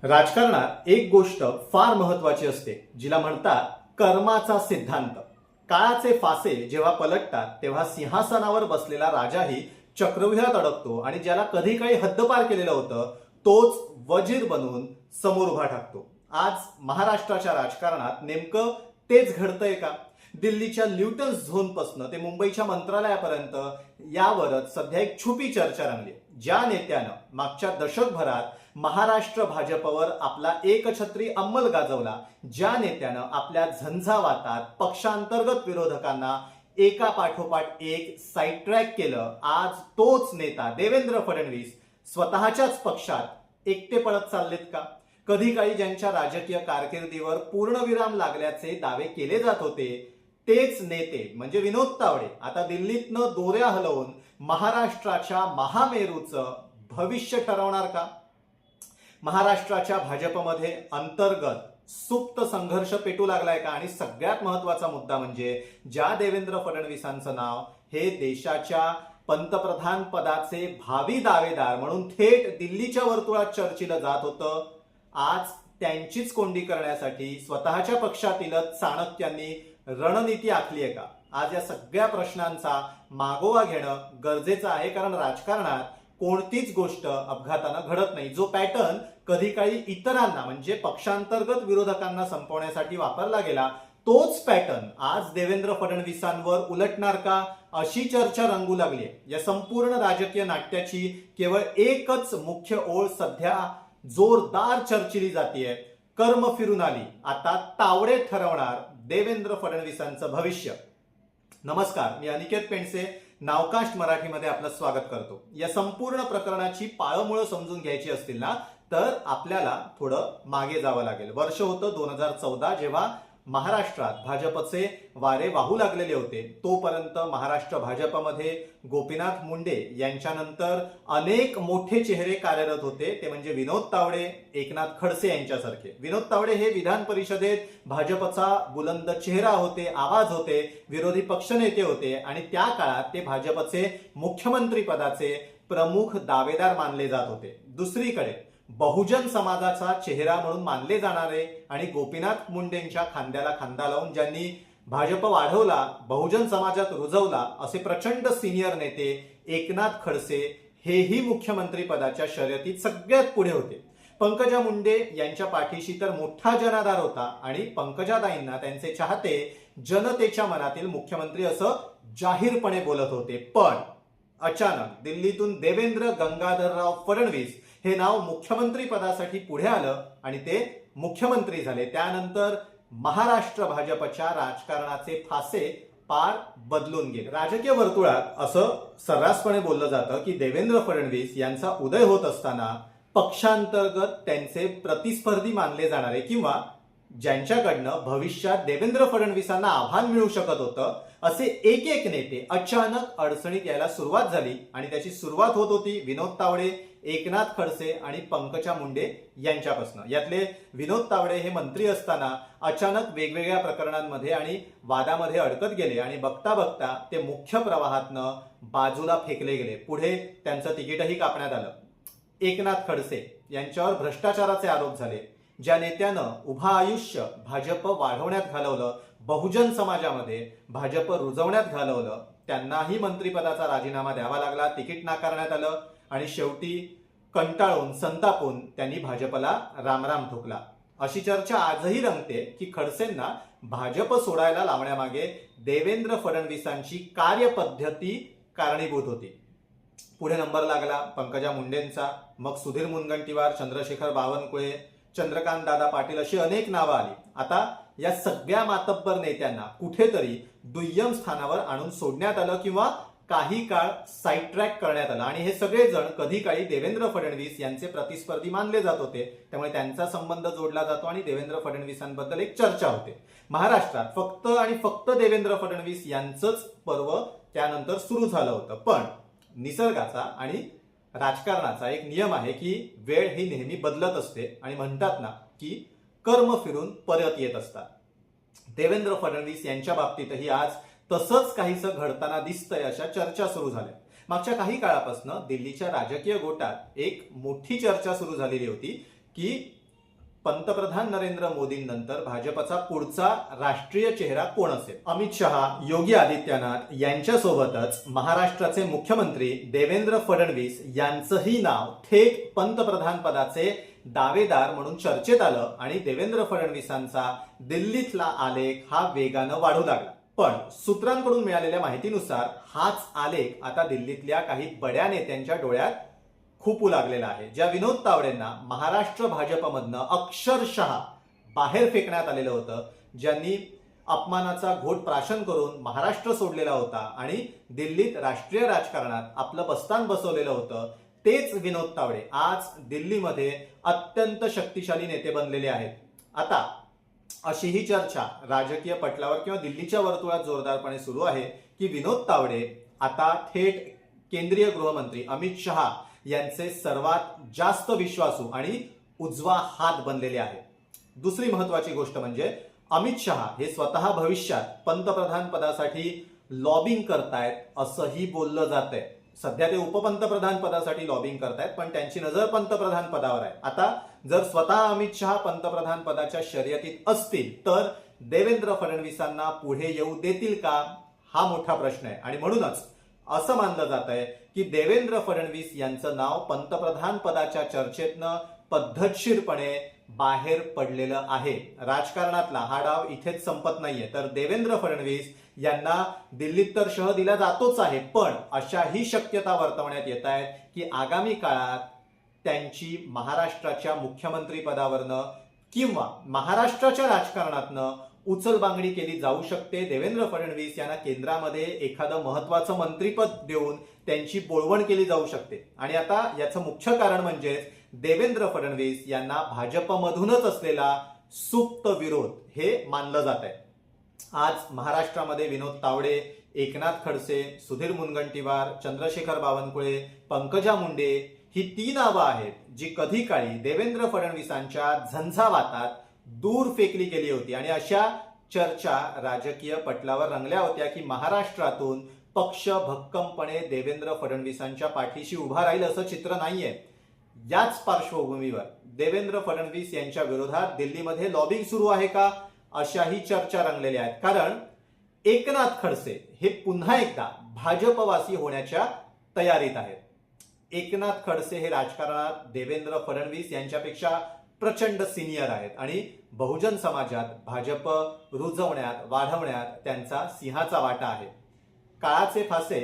राजकारणात एक गोष्ट फार महत्वाची असते, जिला म्हणतात कर्माचा सिद्धांत. काळाचे फासे जेव्हा पलटतात तेव्हा सिंहासनावर बसलेला राजाही चक्रव्यूहात अडकतो आणि ज्याला कधी काही हद्दपार केलेलं होतं तोच वजीर बनून समोर उभा ठाकतो. आज महाराष्ट्राच्या राजकारणात नेमकं तेच घडतंय का? दिल्लीच्या ल्युटन झोन पासून ते मुंबईच्या मंत्रालयापर्यंत यावरच सध्या एक छुपी चर्चा रंगली. ज्या नेत्यानं मागच्या दशकभरात महाराष्ट्र भाजपवर आपला एकछत्री अंमल गाजवला, ज्या नेत्यानं आपल्या झंझावातात पक्षांतर्गत विरोधकांना एका पाठोपाठ एक साईड ट्रॅक केलं, आज तोच नेता देवेंद्र फडणवीस स्वतःच्याच पक्षात एकटे पडत चाललेत का? कधी काळी ज्यांच्या राजकीय कारकिर्दीवर पूर्णविराम लागल्याचे दावे केले जात होते, तेच नेते म्हणजे विनोद तावडे आता दिल्लीतनं दोऱ्या हलवून महाराष्ट्राच्या महामेरूचं भविष्य ठरवणार का? महाराष्ट्राच्या भाजपमध्ये अंतर्गत सुप्त संघर्ष पेटू लागलाय का? आणि सगळ्यात महत्वाचा मुद्दा म्हणजे ज्या देवेंद्र फडणवीसांचं नाव हे देशाच्या पंतप्रधान पदाचे भावी दावेदार म्हणून थेट दिल्लीच्या वर्तुळात चर्चिलं जात होतं, आज त्यांचीच कोंडी करण्यासाठी स्वतःच्या पक्षातीलच चाणक्यांनी रणनीती आखली आहे का? आज या सगळ्या प्रश्नांचा मागोवा घेणं गरजेचं आहे, कारण राजकारणात कोणतीच गोष्ट अपघातानं घडत नाही. जो पॅटर्न कधी काळी इतरांना म्हणजे पक्षांतर्गत विरोधकांना संपवण्यासाठी वापरला गेला, तोच पॅटर्न आज देवेंद्र फडणवीसांवर उलटणार का, अशी चर्चा रंगू लागली आहे. या संपूर्ण राजकीय नाट्याची केवळ एकच मुख्य ओळ सध्या जोरदार चर्चिली जातीये. कर्म फिरून आली, आता तावडे ठरवणार देवेंद्र फडणवीसांचं भविष्य. नमस्कार, मी अनिकेत पेंडसे नावकास्ट मराठीमध्ये आपलं स्वागत करतो. या संपूर्ण प्रकरणाची पाळंमुळं समजून घ्यायची असतील ना, तर आपल्याला थोडं मागे जावं लागेल. वर्ष होतं 2014, जेव्हा महाराष्ट्रात भाजपचे वारे वाहू लागलेले होते. तोपर्यंत महाराष्ट्र भाजपमध्ये गोपीनाथ मुंडे यांच्यानंतर अनेक मोठे चेहरे कार्यरत होते, ते म्हणजे विनोद तावडे, एकनाथ खडसे यांच्यासारखे. विनोद तावडे हे विधान परिषदेत भाजपचा बुलंद चेहरा होते, आवाज होते, विरोधी पक्षनेते होते आणि त्या काळात ते भाजपचे मुख्यमंत्री पदाचे प्रमुख दावेदार मानले जात होते. दुसरीकडे बहुजन समाजाचा चेहरा म्हणून मानले जाणारे आणि गोपीनाथ मुंडेंच्या खांद्याला खांदा लावून ज्यांनी भाजप वाढवला, बहुजन समाजात रुजवला, असे प्रचंड सिनियर नेते एकनाथ खडसे हेही मुख्यमंत्री पदाच्या शर्यतीत सगळ्यात पुढे होते. पंकजा मुंडे यांच्या पाठीशी तर मोठा जनाधार होता आणि पंकजाताईंना त्यांचे चाहते जनतेच्या मनातील मुख्यमंत्री असं जाहीरपणे बोलत होते. पण अचानक दिल्लीतून देवेंद्र गंगाधरराव फडणवीस हे नाव मुख्यमंत्री पदासाठी पुढे आलं आणि ते मुख्यमंत्री झाले. त्यानंतर महाराष्ट्र भाजपच्या राजकारणाचे फासे पार बदलून गेले. राजकीय वर्तुळात असं सर्रासपणे बोललं जातं की देवेंद्र फडणवीस यांचा उदय होत असताना पक्षांतर्गत त्यांचे प्रतिस्पर्धी मानले जाणारे किंवा ज्यांच्याकडनं भविष्यात देवेंद्र फडणवीसांना आव्हान मिळू शकत होतं, असे एक एक नेते अचानक अडचणीत यायला सुरुवात झाली. आणि त्याची सुरुवात होत होती विनोद तावडे, एकनाथ खडसे आणि पंकजा मुंडे यांच्यापासून. यातले विनोद तावडे हे मंत्री असताना अचानक वेगवेगळ्या प्रकरणांमध्ये आणि वादामध्ये अडकत गेले आणि बघता बघता ते मुख्य प्रवाहातनं बाजूला फेकले गेले. पुढे त्यांचं तिकीटही कापण्यात आलं. एकनाथ खडसे यांच्यावर भ्रष्टाचाराचे आरोप झाले. ज्या नेत्यानं उभा आयुष्य भाजप वाढवण्यात घालवलं, बहुजन समाजामध्ये भाजप रुजवण्यात घालवलं, त्यांनाही मंत्रिपदाचा राजीनामा द्यावा लागला, तिकीट नाकारण्यात आलं आणि शेवटी कंटाळून संतापून त्यांनी भाजपला रामराम ठोकला. अशी चर्चा आजही रंगते की खडसेंना भाजप सोडायला लावण्यामागे देवेंद्र फडणवीसांची कार्यपद्धती कारणीभूत होती. पुढे नंबर लागला पंकजा मुंडेंचा, मग सुधीर मुनगंटीवार, चंद्रशेखर बावनकुळे, चंद्रकांत दादा पाटील अशी अनेक नावं आली. आता या सगळ्या मातब्बर नेत्यांना कुठेतरी दुय्यम स्थानावर आणून सोडण्यात आलं किंवा काही काळ साईड ट्रॅक करण्यात आलं आणि हे सगळेजण कधी काळी देवेंद्र फडणवीस यांचे प्रतिस्पर्धी मानले जात होते. त्यामुळे त्यांचा संबंध जोडला जातो आणि देवेंद्र फडणवीसांबद्दल एक चर्चा होते. महाराष्ट्रात फक्त आणि फक्त देवेंद्र फडणवीस यांचंच पर्व त्यानंतर सुरू झालं होतं. पण निसर्गाचा आणि राजकारणाचा एक नियम आहे की वेळ ही नेहमी बदलत असते आणि म्हणतात ना की कर्म फिरून परत येत असतात. देवेंद्र फडणवीस यांच्या बाबतीतही आज तसंच काहीसं घडताना दिसतंय, अशा चर्चा सुरू झाल्या. मागच्या काही काळापासून दिल्लीच्या राजकीय गोटात एक मोठी चर्चा सुरू झालेली होती की पंतप्रधान नरेंद्र मोदींनंतर भाजपचा पुढचा राष्ट्रीय चेहरा कोण असेल? अमित शहा, योगी आदित्यनाथ यांच्यासोबतच महाराष्ट्राचे मुख्यमंत्री देवेंद्र फडणवीस यांचंही नाव थेट पंतप्रधान पदाचे दावेदार म्हणून चर्चेत आलं आणि देवेंद्र फडणवीसांचा दिल्लीतला आलेख हा वेगानं वाढू लागला. पण सूत्रांकडून मिळालेल्या माहितीनुसार हाच आलेख आता दिल्लीतल्या काही बड्या नेत्यांच्या डोळ्यात खूपू लागलेला आहे. ज्या विनोद तावडेंना महाराष्ट्र भाजपमधनं अक्षरशः बाहेर फेकण्यात आलेलं होतं, ज्यांनी अपमानाचा घोट प्राशन करून महाराष्ट्र सोडलेला होता आणि दिल्लीत राष्ट्रीय राजकारणात आपलं बस्तान बसवलेलं होतं, तेच विनोद तावडे आज दिल्लीमध्ये अत्यंत शक्तिशाली नेते बनलेले आहेत. आता अशी ही चर्चा राजकीय पटलावर किंवा दिल्लीच्या वर्तुळात जोरदारपणे सुरू आहे की विनोद तावडे आता थेट केंद्रीय गृहमंत्री अमित शहा यांचे सर्वात जास्त विश्वासू आणि उजवा हात बनलेले आहेत. दुसरी महत्वाची गोष्ट म्हणजे अमित शहा हे स्वतः भविष्यात पंतप्रधान पदासाठी लॉबिंग करतायत असंही बोललं जातंय. सध्या ते उपपंतप्रधान पदासाठी लॉबिंग करतायत, पण त्यांची नजर पंतप्रधान पदावर आहे. आता जर स्वतः अमित शहा पंतप्रधान पदाच्या शर्यतीत असतील तर देवेंद्र फडणवीसांना पुढे येऊ देतील का, हा मोठा प्रश्न आहे. आणि म्हणूनच असं मानलं जात आहे की देवेंद्र फडणवीस यांचं नाव पंतप्रधान पदाच्या चर्चेतनं पद्धतशीरपणे बाहेर पडलेलं आहे. राजकारणातला हा डाव इथेच संपत नाहीये, तर देवेंद्र फडणवीस यांना दिल्लीत तर शह दिला जातोच आहे, पण अशाही शक्यता वर्तवण्यात येत आहेत की आगामी काळात त्यांची महाराष्ट्राच्या मुख्यमंत्री पदावरनं किंवा महाराष्ट्राच्या राजकारणातनं उचलबांगडी केली जाऊ शकते. देवेंद्र फडणवीस यांना केंद्रामध्ये एखादं महत्वाचं मंत्रीपद देऊन त्यांची बोळवण केली जाऊ शकते. आणि आता याचं मुख्य कारण म्हणजे देवेंद्र फडणवीस यांना भाजपमधूनच असलेला सुप्त विरोध हे मानलं जात आहे. आज महाराष्ट्रामध्ये विनोद तावडे, एकनाथ खडसे, सुधीर मुनगंटीवार, चंद्रशेखर बावनकुळे, पंकजा मुंडे ही ती नावं आहेत जी कधी काळी देवेंद्र फडणवीसांच्या झंझावातात दूर फेकली गेली होती. आणि अशा चर्चा राजकीय पटलावर रंगल्या होत्या की महाराष्ट्रातून पक्ष भक्कमपणे देवेंद्र फडणवीसांच्या पाठीशी उभा राहील असं चित्र नाहीये. याच पार्श्वभूमीवर देवेंद्र फडणवीस यांच्या विरोधात दिल्लीमध्ये लॉबिंग सुरू आहे का, अशाही चर्चा रंगलेल्या आहेत. कारण एकनाथ खडसे हे पुन्हा एकदा भाजपवासी होण्याच्या तयारीत आहेत. एकनाथ खडसे हे राजकारणात देवेंद्र फडणवीस यांच्यापेक्षा प्रचंड सिनियर आहेत आणि बहुजन समाजात भाजप रुजवण्यात वाढवण्यात त्यांचा सिंहाचा वाटा आहे. काळाचे फासे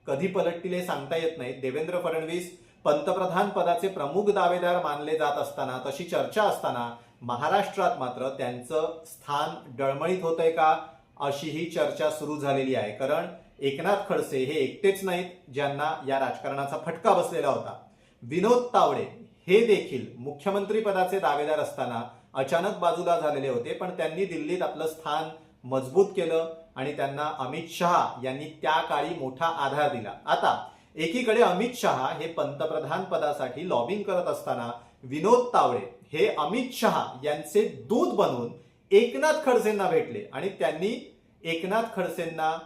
कधी पलटतील हे सांगता येत नाही. देवेंद्र फडणवीस पंतप्रधान पदाचे प्रमुख दावेदार मानले जात असताना, तशी चर्चा असताना महाराष्ट्रात मात्र त्यांचं स्थान डळमळीत होतंय का, अशी ही चर्चा सुरू झालेली आहे. कारण एकनाथ खडसे हे एकटेच नाहीत ज्यांना या राजकारणाचा फटका बसलेला होता. विनोद तावडे हे देखील मुख्यमंत्री पदाचे दावेदार असताना अचानक बाजूला झालेले होते, पण त्यांनी दिल्लीत आपलं स्थान मजबूत केलं आणि त्यांना अमित शहा यांनी त्या काळी मोठा आधार दिला. आता एकीकडे अमित शहा हे पंतप्रधान पदासाठी लॉबिंग करत असताना विनोद तावडे हे अमित शहा यांचे दूत बनून एकनाथ खडसेंना भेटले आणि त्यांनी एकनाथ खडसेंना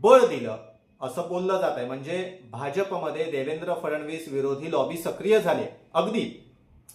बळ दिलं असं बोललं जात आहे. म्हणजे भाजपमध्ये देवेंद्र फडणवीस विरोधी लॉबी सक्रिय झाली. अगदी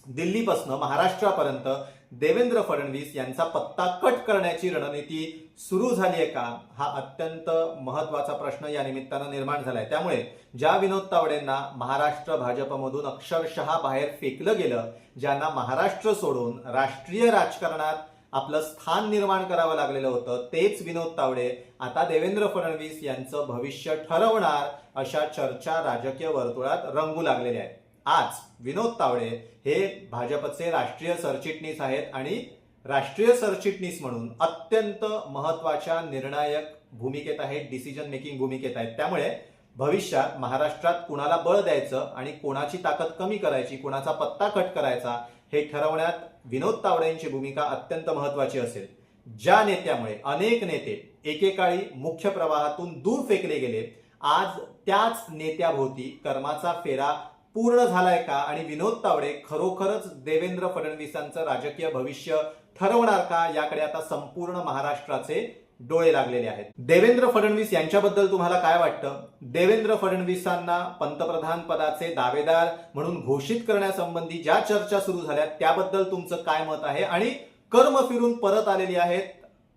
दिल्लीपासून महाराष्ट्रापर्यंत देवेंद्र फडणवीस यांचा पत्ता कट करण्याची रणनीती सुरू झाली आहे का, हा अत्यंत महत्वाचा प्रश्न या निमित्तानं निर्माण झालाय. त्यामुळे ज्या विनोद तावडेंना महाराष्ट्र भाजपमधून अक्षरशः बाहेर फेकलं गेलं, ज्यांना महाराष्ट्र सोडून राष्ट्रीय राजकारणात आपलं स्थान निर्माण करावं लागलेलं होतं, तेच विनोद तावडे आता देवेंद्र फडणवीस यांचं भविष्य ठरवणार अशा चर्चा राजकीय वर्तुळात रंगू लागलेल्या आहेत. आज विनोद तावडे हे भाजपचे राष्ट्रीय सरचिटणीस आहेत आणि राष्ट्रीय सरचिटणीस म्हणून अत्यंत महत्वाच्या निर्णायक भूमिकेत आहेत, डिसिजन मेकिंग भूमिकेत आहेत. त्यामुळे भविष्यात महाराष्ट्रात कुणाला बळ द्यायचं आणि कोणाची ताकद कमी करायची, कोणाचा पत्ता कट करायचा हे ठरवण्यात विनोद तावडेंची भूमिका अत्यंत महत्वाची असेल. ज्या नेत्यामुळे अनेक नेते एकेकाळी मुख्य प्रवाहातून दूर फेकले गेले, आज त्याच नेत्याभोवती कर्माचा फेरा पूर्ण झालाय का आणि विनोद तावडे खरोखरच देवेंद्र फडणवीसांचं राजकीय भविष्य ठरवणार का, याकडे आता संपूर्ण महाराष्ट्राचे डोळे लागलेले आहेत. देवेंद्र फडणवीस यांच्याबद्दल तुम्हाला काय वाटतं? देवेंद्र फडणवीसांना पंतप्रधान पदाचे दावेदार म्हणून घोषित करण्यासंबंधी ज्या चर्चा सुरू झाल्या त्याबद्दल तुमचं काय मत आहे? आणि कर्म फिरून परत आलेली आहेत,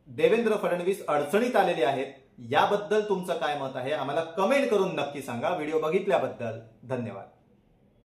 देवेंद्र फडणवीस अडचणीत आलेले आहेत, याबद्दल तुमचं काय मत आहे? आम्हाला कमेंट करून नक्की सांगा. व्हिडिओ बघितल्याबद्दल धन्यवाद.